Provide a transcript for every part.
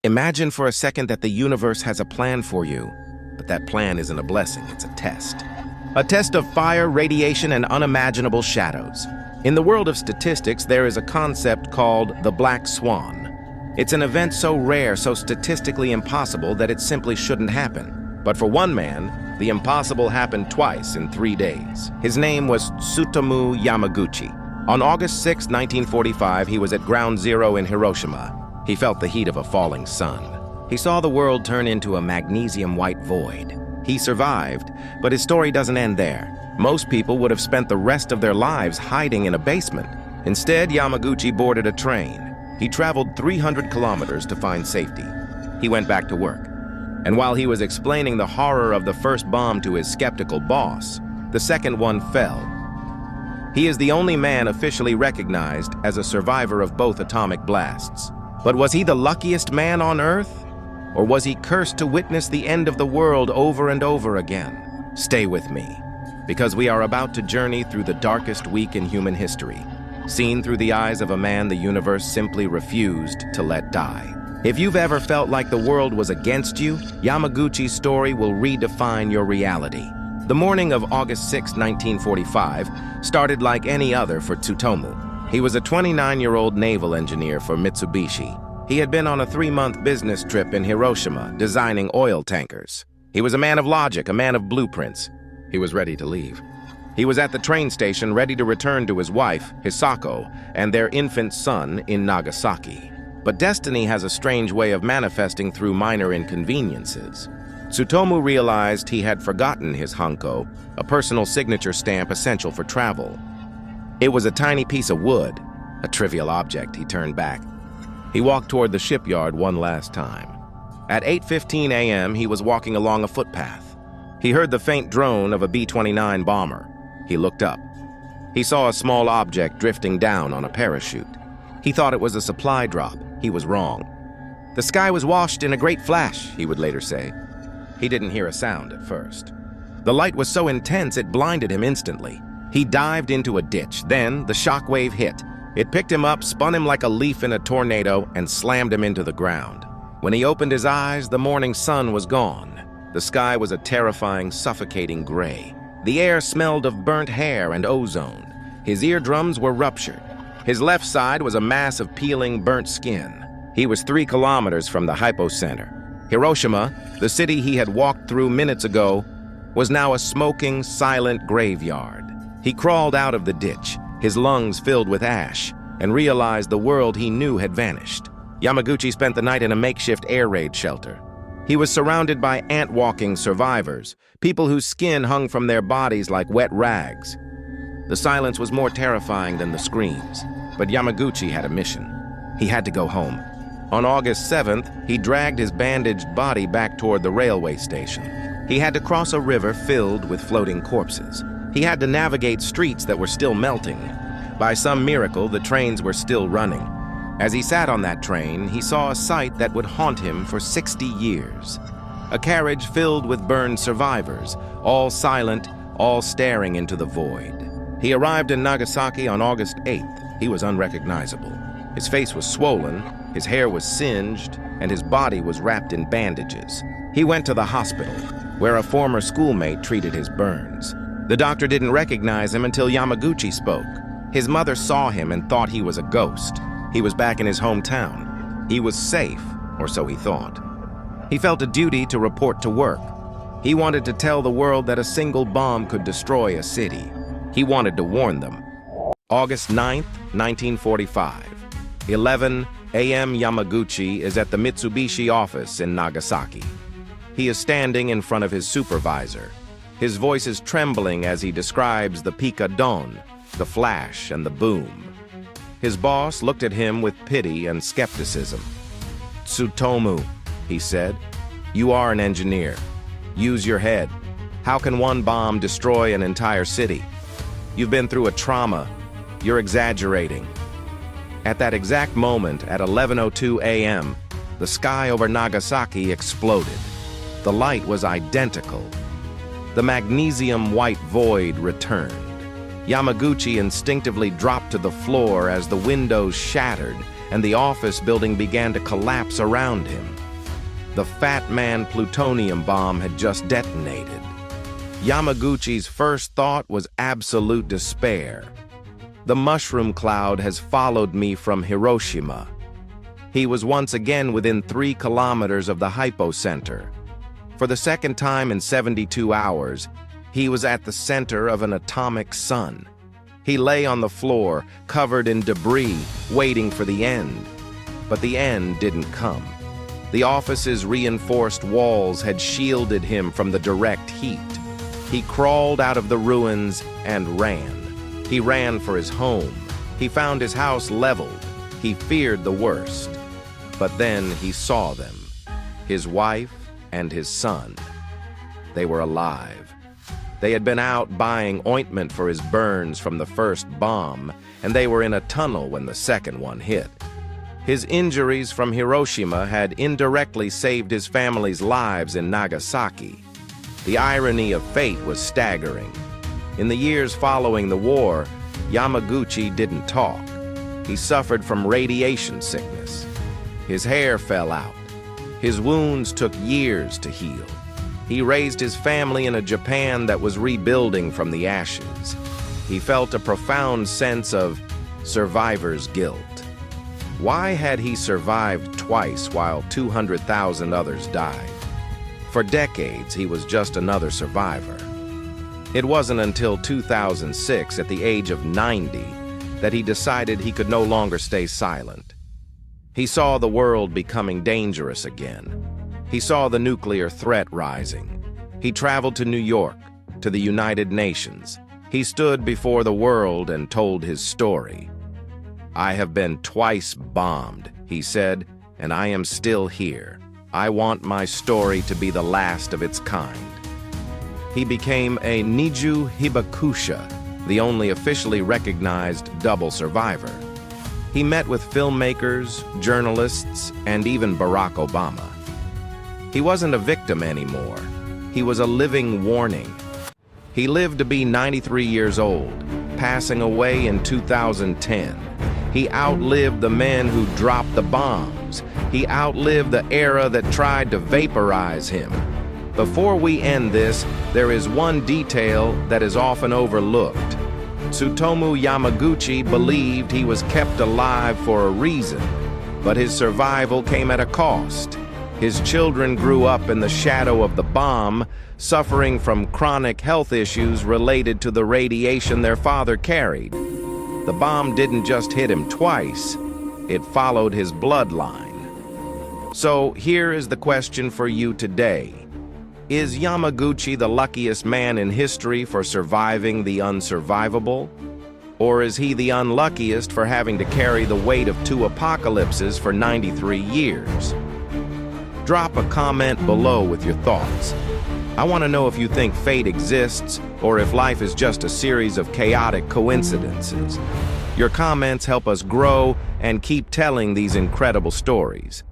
Imagine for a second that the universe has a plan for you, but that plan isn't a blessing, it's a test. A test of fire, radiation, and unimaginable shadows. In the world of statistics, there is a concept called the black swan. It's an event so rare, so statistically impossible that it simply shouldn't happen. But for one man, the impossible happened twice in 3 days. His name was Tsutomu Yamaguchi. On August 6, 1945, he was at Ground Zero in Hiroshima. He felt the heat of a falling sun. He saw the world turn into a magnesium-white void. He survived, but his story doesn't end there. Most people would have spent the rest of their lives hiding in a basement. Instead, Yamaguchi boarded a train. He traveled 300 kilometers to find safety. He went back to work. And while he was explaining the horror of the first bomb to his skeptical boss, the second one fell. He is the only man officially recognized as a survivor of both atomic blasts. But was he the luckiest man on Earth? Or was he cursed to witness the end of the world over and over again? Stay with me, because we are about to journey through the darkest week in human history, seen through the eyes of a man the universe simply refused to let die. If you've ever felt like the world was against you, Yamaguchi's story will redefine your reality. The morning of August 6, 1945, started like any other for Tsutomu. He was a 29-year-old naval engineer for Mitsubishi. He had been on a 3-month business trip in Hiroshima, designing oil tankers. He was a man of logic, a man of blueprints. He was ready to leave. He was at the train station ready to return to his wife, Hisako, and their infant son in Nagasaki. But destiny has a strange way of manifesting through minor inconveniences. Tsutomu realized he had forgotten his Hanko, a personal signature stamp essential for travel. It was a tiny piece of wood, a trivial object. He turned back. He walked toward the shipyard one last time. At 8:15 a.m., he was walking along a footpath. He heard the faint drone of a B-29 bomber. He looked up. He saw a small object drifting down on a parachute. He thought it was a supply drop. He was wrong. The sky was washed in a great flash, he would later say. He didn't hear a sound at first. The light was so intense it blinded him instantly. He dived into a ditch. Then the shockwave hit. It picked him up, spun him like a leaf in a tornado, and slammed him into the ground. When he opened his eyes, the morning sun was gone. The sky was a terrifying, suffocating gray. The air smelled of burnt hair and ozone. His eardrums were ruptured. His left side was a mass of peeling, burnt skin. He was 3 kilometers from the hypocenter. Hiroshima, the city he had walked through minutes ago, was now a smoking, silent graveyard. He crawled out of the ditch, his lungs filled with ash, and realized the world he knew had vanished. Yamaguchi spent the night in a makeshift air raid shelter. He was surrounded by ant-walking survivors, people whose skin hung from their bodies like wet rags. The silence was more terrifying than the screams, but Yamaguchi had a mission. He had to go home. On August 7th, he dragged his bandaged body back toward the railway station. He had to cross a river filled with floating corpses. He had to navigate streets that were still melting. By some miracle, the trains were still running. As he sat on that train, he saw a sight that would haunt him for 60 years. A carriage filled with burned survivors, all silent, all staring into the void. He arrived in Nagasaki on August 8th. He was unrecognizable. His face was swollen, his hair was singed, and his body was wrapped in bandages. He went to the hospital, where a former schoolmate treated his burns. The doctor didn't recognize him until Yamaguchi spoke. His mother saw him and thought he was a ghost. He was back in his hometown. He was safe, or so he thought. He felt a duty to report to work. He wanted to tell the world that a single bomb could destroy a city. He wanted to warn them. August 9th, 1945. 11 a.m. Yamaguchi is at the Mitsubishi office in Nagasaki. He is standing in front of his supervisor. His voice is trembling as he describes the picadon, the flash, and the boom. His boss looked at him with pity and skepticism. "Tsutomu," he said, "you are an engineer. Use your head. How can one bomb destroy an entire city? You've been through a trauma. You're exaggerating." At that exact moment, at 11:02 a.m., the sky over Nagasaki exploded. The light was identical. The magnesium-white void returned. Yamaguchi instinctively dropped to the floor as the windows shattered and the office building began to collapse around him. The Fat Man plutonium bomb had just detonated. Yamaguchi's first thought was absolute despair. The mushroom cloud has followed me from Hiroshima. He was once again within 3 kilometers of the hypocenter. For the second time in 72 hours, he was at the center of an atomic sun. He lay on the floor, covered in debris, waiting for the end. But the end didn't come. The office's reinforced walls had shielded him from the direct heat. He crawled out of the ruins and ran. He ran for his home. He found his house leveled. He feared the worst. But then he saw them, his wife and his son. They were alive. They had been out buying ointment for his burns from the first bomb, and they were in a tunnel when the second one hit. His injuries from Hiroshima had indirectly saved his family's lives in Nagasaki. The irony of fate was staggering. In the years following the war, Yamaguchi didn't talk. He suffered from radiation sickness. His hair fell out. His wounds took years to heal. He raised his family in a Japan that was rebuilding from the ashes. He felt a profound sense of survivor's guilt. Why had he survived twice while 200,000 others died? For decades, he was just another survivor. It wasn't until 2006, at the age of 90, that he decided he could no longer stay silent. He saw the world becoming dangerous again. He saw the nuclear threat rising. He traveled to New York, to the United Nations. He stood before the world and told his story. "I have been twice bombed," he said, "and I am still here. I want my story to be the last of its kind." He became a Niju Hibakusha, the only officially recognized double survivor. He met with filmmakers, journalists, and even Barack Obama. He wasn't a victim anymore. He was a living warning. He lived to be 93 years old, passing away in 2010. He outlived the men who dropped the bombs. He outlived the era that tried to vaporize him. Before we end this, there is one detail that is often overlooked. Tsutomu Yamaguchi believed he was kept alive for a reason, but his survival came at a cost. His children grew up in the shadow of the bomb, suffering from chronic health issues related to the radiation their father carried. The bomb didn't just hit him twice, it followed his bloodline. So here is the question for you today. Is Yamaguchi the luckiest man in history for surviving the unsurvivable? Or is he the unluckiest for having to carry the weight of 2 apocalypses for 93 years? Drop a comment below with your thoughts. I want to know if you think fate exists or if life is just a series of chaotic coincidences. Your comments help us grow and keep telling these incredible stories.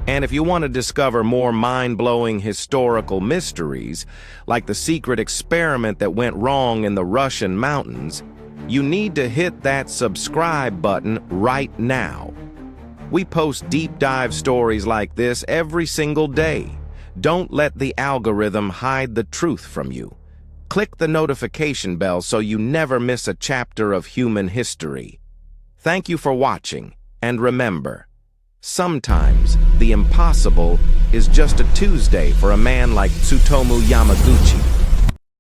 And if you want to discover more mind-blowing historical mysteries, like the secret experiment that went wrong in the Russian mountains, you need to hit that subscribe button right now. We post deep dive stories like this every single day. Don't let the algorithm hide the truth from you. Click the notification bell so you never miss a chapter of human history. Thank you for watching, and remember, sometimes the impossible is just a Tuesday for a man like Tsutomu Yamaguchi.